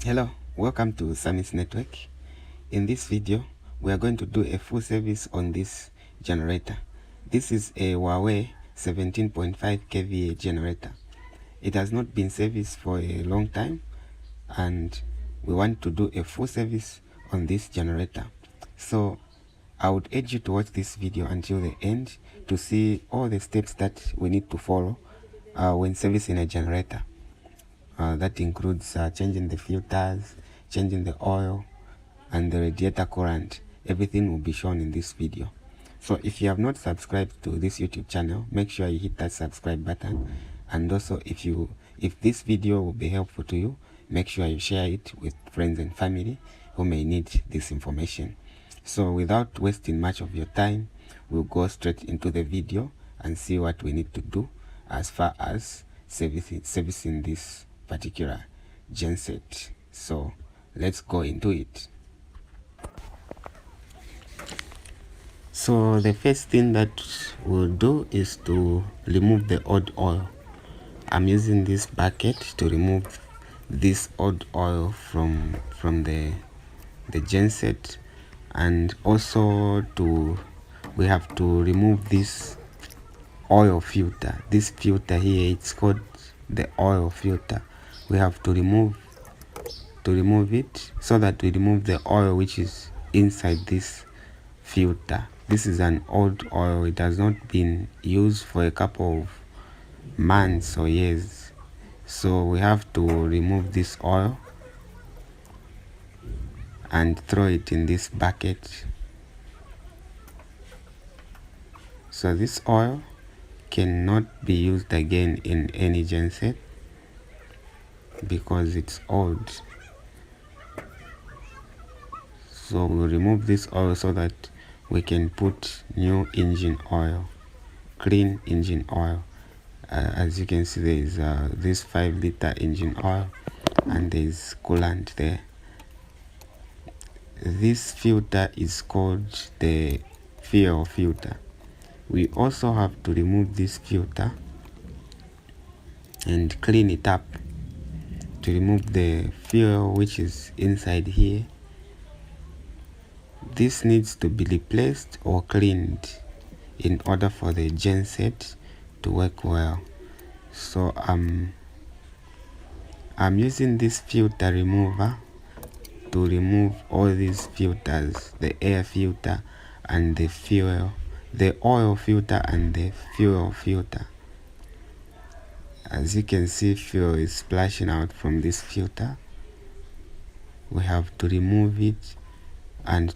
Hello, welcome to Samis Network. In this video, we are going to do a full service on this generator. This is a Huawei 17.5 kVA generator. It has not been serviced for a long time, and we want to do a full service on this generator. So I would urge you to watch this video until the end to see all the steps that we need to follow when servicing a generator. That includes changing the filters, changing the oil, and the radiator coolant. Everything will be shown in this video. So if you have not subscribed to this YouTube channel, make sure you hit that subscribe button. And also if this video will be helpful to you, make sure you share it with friends and family who may need this information. So without wasting much of your time, we'll go straight into the video and see what we need to do as far as servicing this particular genset. So let's go into it. So the first thing that we'll do is to remove the old oil. I'm using this bucket to remove this old oil from the genset, and also we have to remove this oil filter. This filter here, it's called the oil filter. We have to remove it so that we remove the oil which is inside this filter. This is an old oil. It has not been used for a couple of months or years, so we have to remove this oil and throw it in this bucket. So this oil cannot be used again in any genset because it's old. So we'll remove this oil so that we can put new engine oil, clean engine oil. As you can see, there is this 5-liter engine oil, and there is coolant there. This filter is called the fuel filter. We also have to remove this filter and clean it up to remove the fuel which is inside here. This needs to be replaced or cleaned in order for the genset to work well. So I'm using this filter remover to remove all these filters, the air filter and the fuel, the oil filter and the fuel filter. As you can see, fuel is splashing out from this filter. We have to remove it and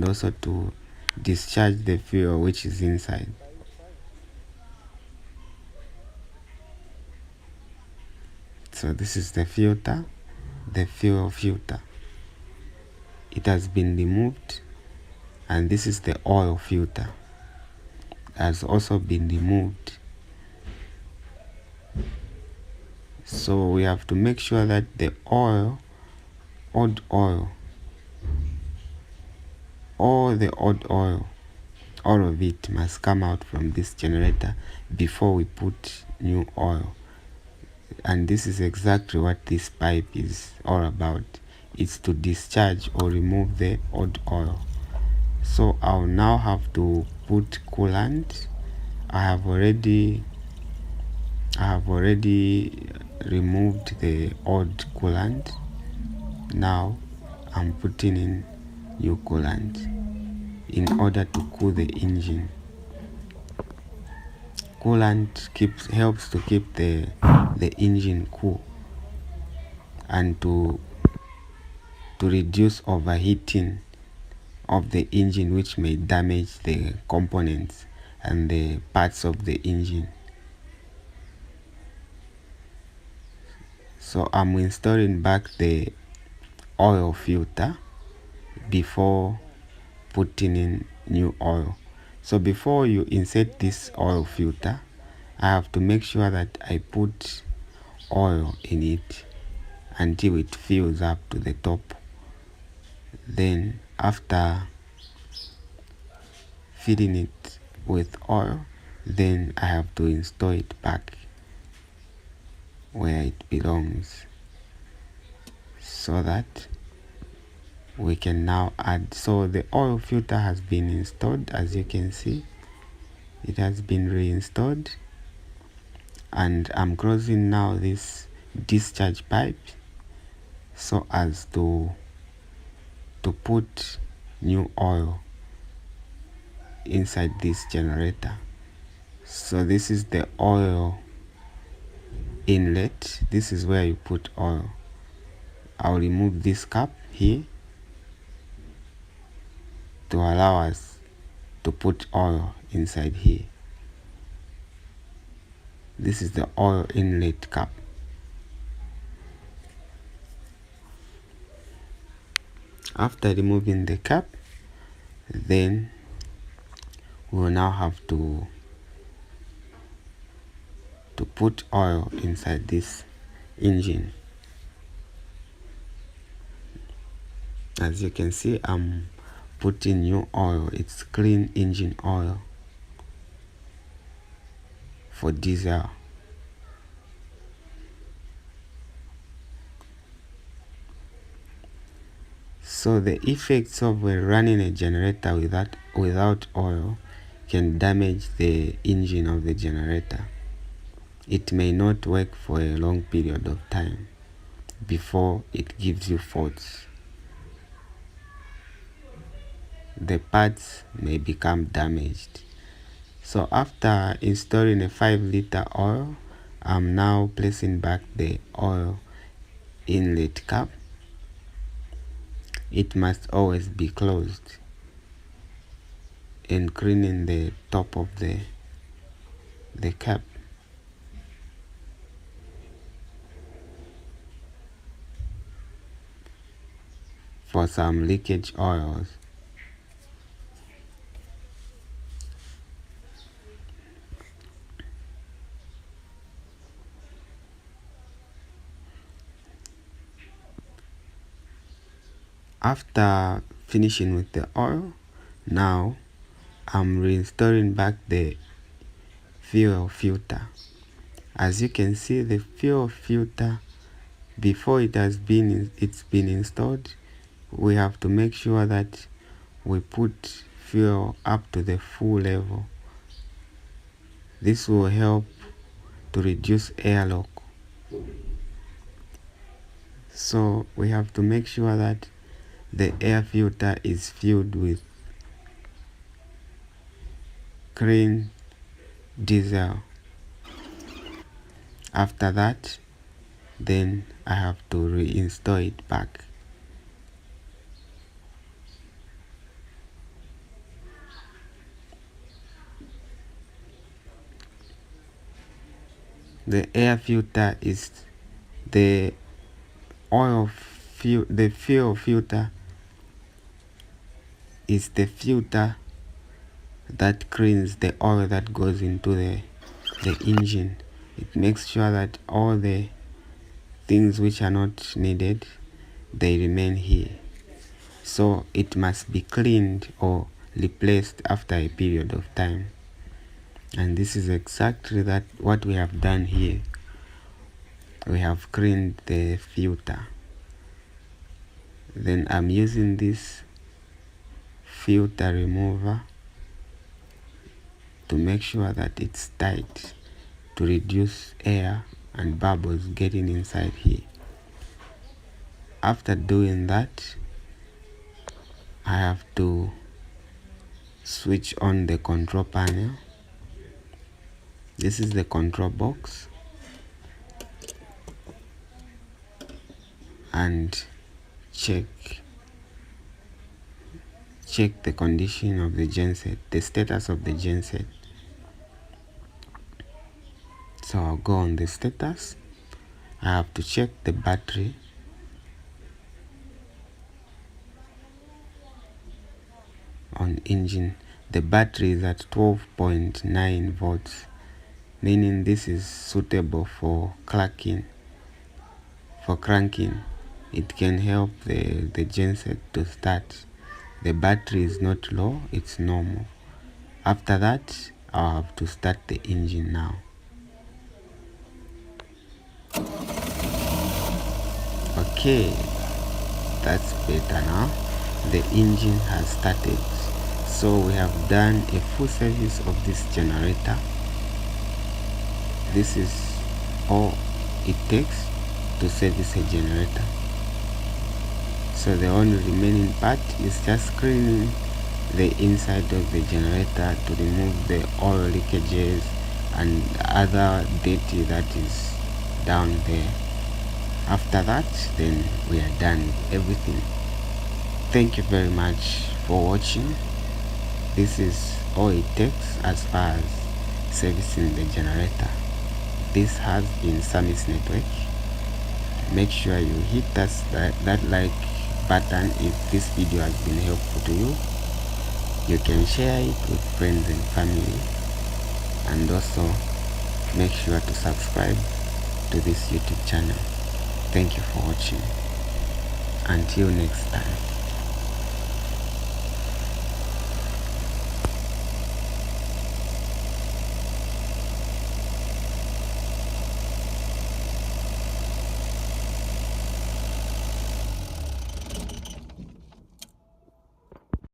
also to discharge the fuel which is inside. So this is the filter, the fuel filter. It has been removed, and this is the oil filter, has also been removed. So we have to make sure that the old oil, all the old oil, all of it must come out from this generator before we put new oil. And this is exactly what this pipe is all about. It's to discharge or remove the old oil. So I'll now have to put coolant. I have already removed the old coolant. Now I'm putting in new coolant in order to cool the engine. Coolant helps to keep the engine cool and to reduce overheating of the engine, which may damage the components and the parts of the engine. So I'm installing back the oil filter before putting in new oil. So before you insert this oil filter, I have to make sure that I put oil in it until it fills up to the top. Then after filling it with oil, then I have to install it back where it belongs, so that we can now add. So the oil filter has been installed. As you can see, it has been reinstalled, and I'm closing now this discharge pipe so as to put new oil inside this generator. So this is the oil inlet. This is where you put oil. I'll remove this cap here to allow us to put oil inside here. This is the oil inlet cap. After removing the cap, then we will now have to put oil inside this engine. As you can see, I'm putting new oil. It's clean engine oil for diesel. So the effects of running a generator without oil can damage the engine of the generator. It may not work for a long period of time before it gives you faults. The parts may become damaged. So after installing a 5-liter oil, I'm now placing back the oil inlet cap. It must always be closed, and cleaning the top of the cap. For some leakage oils. After finishing with the oil, now I'm reinstalling back the fuel filter. As you can see, the fuel filter, before it's been installed, we have to make sure that we put fuel up to the full level. This will help to reduce airlock. So we have to make sure that the air filter is filled with clean diesel. After that, then I have to reinstall it back. The air filter is the fuel filter is the filter that cleans the oil that goes into the engine. It makes sure that all the things which are not needed, they remain here. So it must be cleaned or replaced after a period of time. And this is exactly what we have done here. We have cleaned the filter. Then I'm using this filter remover to make sure that it's tight, to reduce air and bubbles getting inside here. After doing that, I have to switch on the control panel. This is the control box, and check the condition of the genset, the status of the genset. So I'll go on the status. I have to check the battery. On engine, the battery is at 12.9 volts, meaning this is suitable for cranking. It can help the genset to start. The battery is not low, it's normal. After that, I'll have to start the engine now. Okay, that's better now. The engine has started. So we have done a full service of this generator. This is all it takes to service a generator. So the only remaining part is just cleaning the inside of the generator to remove the oil leakages and other dirty that is down there. After that, then we are done with everything. Thank you very much for watching. This is all it takes as far as servicing the generator. This has been Sammy's Network. Make sure you hit that like button if this video has been helpful to you. You can share it with friends and family, and also make sure to subscribe to this YouTube channel. Thank you for watching. Until next time.